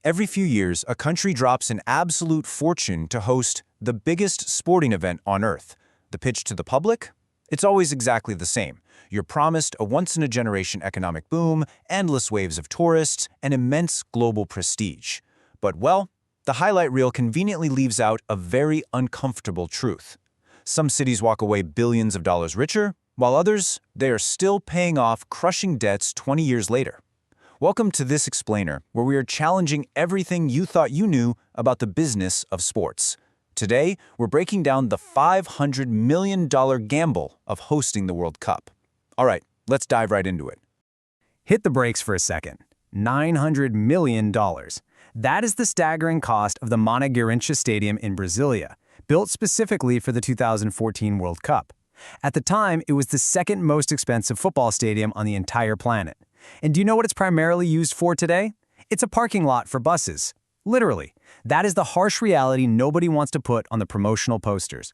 Every few years, a country drops an absolute fortune to host the biggest sporting event on Earth. The pitch to the public? It's always exactly the same. You're promised a once-in-a-generation economic boom, endless waves of tourists, and immense global prestige. But, well, the highlight reel conveniently leaves out a very uncomfortable truth. Some cities walk away billions of dollars richer, while others, they are still paying off crushing debts 20 years later. Welcome to This Explainer, where we are challenging everything you thought you knew about the business of sports. Today, we're breaking down the $500 million gamble of hosting the World Cup. All right, let's dive right into it. Hit the brakes for a second. $900 million. That is the staggering cost of the Mané Garrincha Stadium in Brasilia, built specifically for the 2014 World Cup. At the time, it was the second most expensive football stadium on the entire planet. And do you know what it's primarily used for today? It's a parking lot for buses. Literally. That is the harsh reality nobody wants to put on the promotional posters.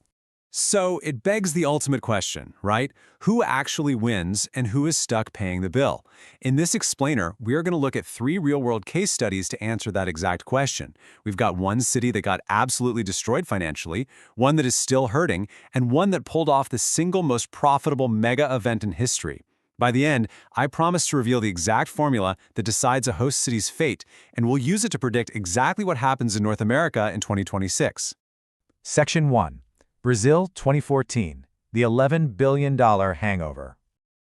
So it begs the ultimate question, right? Who actually wins and who is stuck paying the bill? In this explainer, we are going to look at 3 real-world case studies to answer that exact question. We've got one city that got absolutely destroyed financially, one that is still hurting, and one that pulled off the single most profitable mega event in history. By the end, I promise to reveal the exact formula that decides a host city's fate, and we'll use it to predict exactly what happens in North America in 2026. Section 1. Brazil 2014, the $11 billion hangover.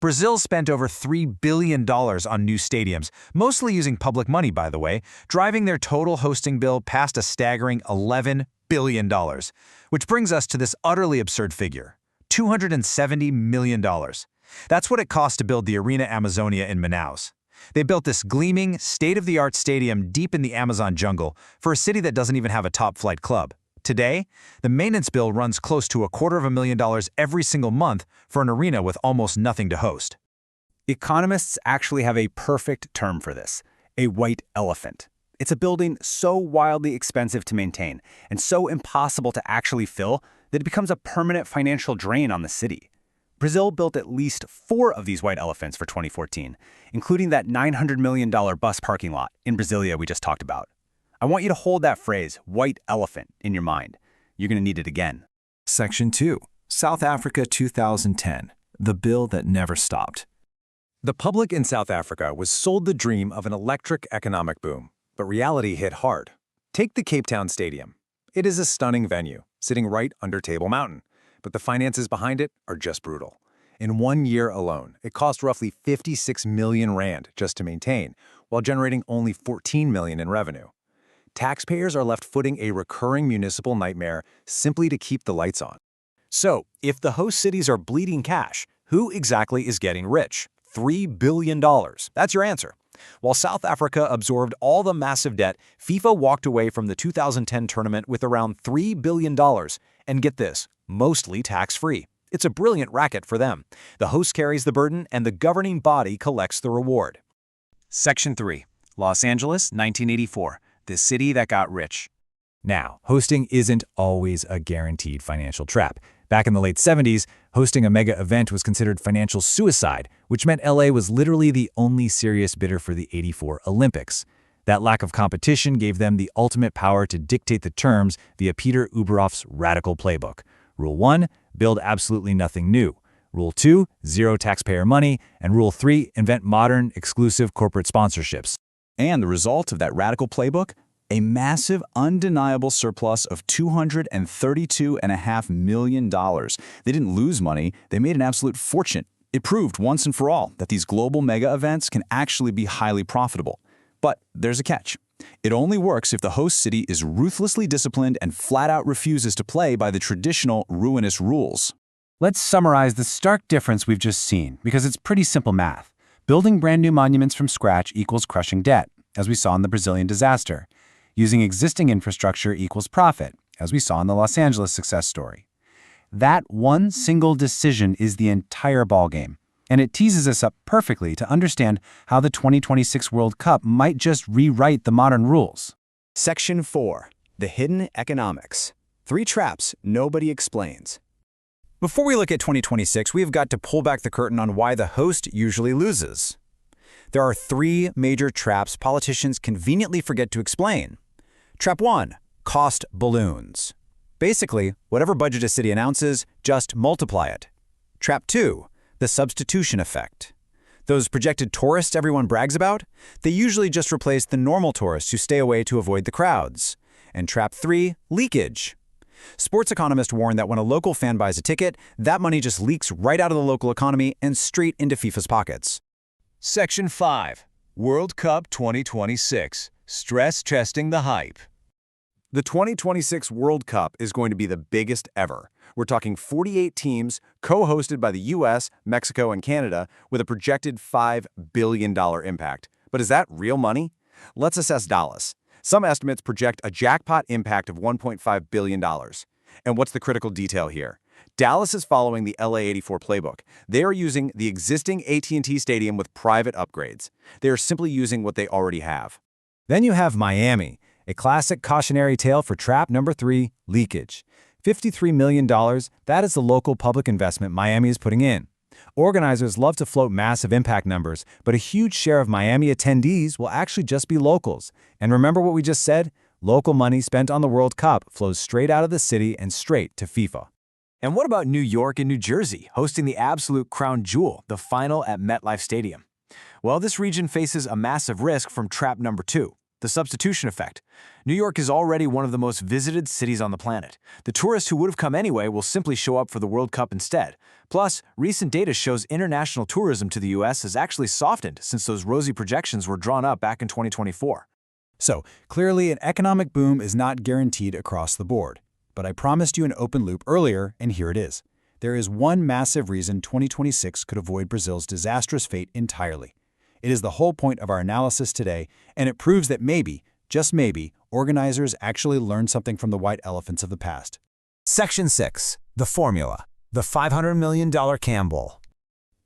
Brazil spent over $3 billion on new stadiums, mostly using public money, by the way, driving their total hosting bill past a staggering $11 billion, which brings us to this utterly absurd figure, $270 million. That's what it cost to build the Arena Amazonia in Manaus. They built this gleaming, state-of-the-art stadium deep in the Amazon jungle for a city that doesn't even have a top-flight club. Today, the maintenance bill runs close to $250,000 every single month for an arena with almost nothing to host. Economists actually have a perfect term for this, a white elephant. It's a building so wildly expensive to maintain and so impossible to actually fill that it becomes a permanent financial drain on the city. Brazil built at least 4 of these white elephants for 2014, including that $900 million bus parking lot in Brasilia we just talked about. I want you to hold that phrase, white elephant, in your mind. You're going to need it again. Section 2. South Africa 2010, the bill that never stopped. The public in South Africa was sold the dream of an electric economic boom, but reality hit hard. Take the Cape Town Stadium. It is a stunning venue, sitting right under Table Mountain, but the finances behind it are just brutal. In 1 year alone, it cost roughly 56 million rand just to maintain, while generating only 14 million in revenue. Taxpayers are left footing a recurring municipal nightmare simply to keep the lights on. So, if the host cities are bleeding cash, who exactly is getting rich? $3 billion. That's your answer. While South Africa absorbed all the massive debt, FIFA walked away from the 2010 tournament with around $3 billion. And get this, mostly tax-free. It's a brilliant racket for them. The host carries the burden, and the governing body collects the reward. Section 3. Los Angeles, 1984. The city that got rich. Now, hosting isn't always a guaranteed financial trap. Back in the late 70s, hosting a mega event was considered financial suicide, which meant LA was literally the only serious bidder for the '84 Olympics. That lack of competition gave them the ultimate power to dictate the terms via Peter Uberoff's radical playbook. Rule 1, build absolutely nothing new. Rule 2, zero taxpayer money. And Rule 3, invent modern, exclusive corporate sponsorships. And the result of that radical playbook? A massive, undeniable surplus of $232.5 million. They didn't lose money, they made an absolute fortune. It proved once and for all that these global mega events can actually be highly profitable. But there's a catch. It only works if the host city is ruthlessly disciplined and flat out refuses to play by the traditional ruinous rules. Let's summarize the stark difference we've just seen, because it's pretty simple math. Building brand new monuments from scratch equals crushing debt, as we saw in the Brazilian disaster. Using existing infrastructure equals profit, as we saw in the Los Angeles success story. That one single decision is the entire ballgame, and it teases us up perfectly to understand how the 2026 World Cup might just rewrite the modern rules. Section 4. The Hidden Economics. 3 traps nobody explains. Before we look at 2026, we've got to pull back the curtain on why the host usually loses. There are 3 major traps politicians conveniently forget to explain. Trap 1. Cost balloons. Basically, whatever budget a city announces, just multiply it. Trap 2. The substitution effect. Those projected tourists everyone brags about, they usually just replace the normal tourists who stay away to avoid the crowds. And Trap 3. Leakage. Sports economists warn that when a local fan buys a ticket, that money just leaks right out of the local economy and straight into FIFA's pockets. Section 5. World Cup 2026. Stress testing the hype. The 2026 World Cup is going to be the biggest ever. We're talking 48 teams, co-hosted by the US, Mexico, and Canada, with a projected $5 billion impact. But is that real money? Let's assess Dallas. Some estimates project a jackpot impact of $1.5 billion. And what's the critical detail here? Dallas is following the LA84 playbook. They are using the existing AT&T Stadium with private upgrades. They are simply using what they already have. Then you have Miami, a classic cautionary tale for trap number 3, leakage. $53 million, that is the local public investment Miami is putting in. Organizers love to float massive impact numbers, but a huge share of Miami attendees will actually just be locals. And remember what we just said? Local money spent on the World Cup flows straight out of the city and straight to FIFA. And what about New York and New Jersey, hosting the absolute crown jewel, the final at MetLife Stadium? Well, this region faces a massive risk from trap number 2, the substitution effect. New York is already one of the most visited cities on the planet. The tourists who would have come anyway will simply show up for the World Cup instead. Plus, recent data shows international tourism to the US has actually softened since those rosy projections were drawn up back in 2024. So, clearly an economic boom is not guaranteed across the board. But I promised you an open loop earlier, and here it is. There is one massive reason 2026 could avoid Brazil's disastrous fate entirely. It is the whole point of our analysis today, and it proves that maybe, just maybe, organizers actually learned something from the white elephants of the past. Section 6. The formula. The $500 million gamble.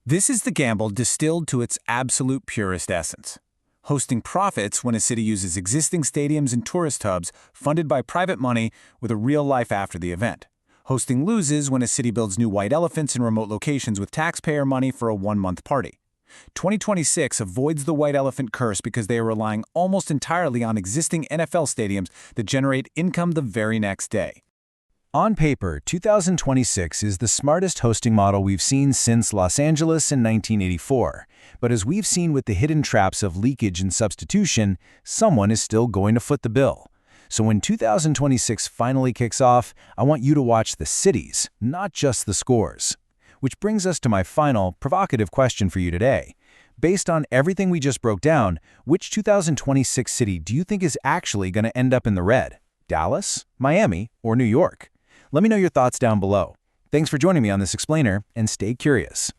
This is the gamble distilled to its absolute purest essence. Hosting profits when a city uses existing stadiums and tourist hubs funded by private money with a real life after the event. Hosting loses when a city builds new white elephants in remote locations with taxpayer money for a one-month party. 2026 avoids the white elephant curse because they are relying almost entirely on existing NFL stadiums that generate income the very next day. On paper, 2026 is the smartest hosting model we've seen since Los Angeles in 1984. But as we've seen with the hidden traps of leakage and substitution, someone is still going to foot the bill. So when 2026 finally kicks off, I want you to watch the cities, not just the scores. Which brings us to my final, provocative question for you today. Based on everything we just broke down, which 2026 city do you think is actually going to end up in the red? Dallas, Miami, or New York? Let me know your thoughts down below. Thanks for joining me on this explainer, and stay curious.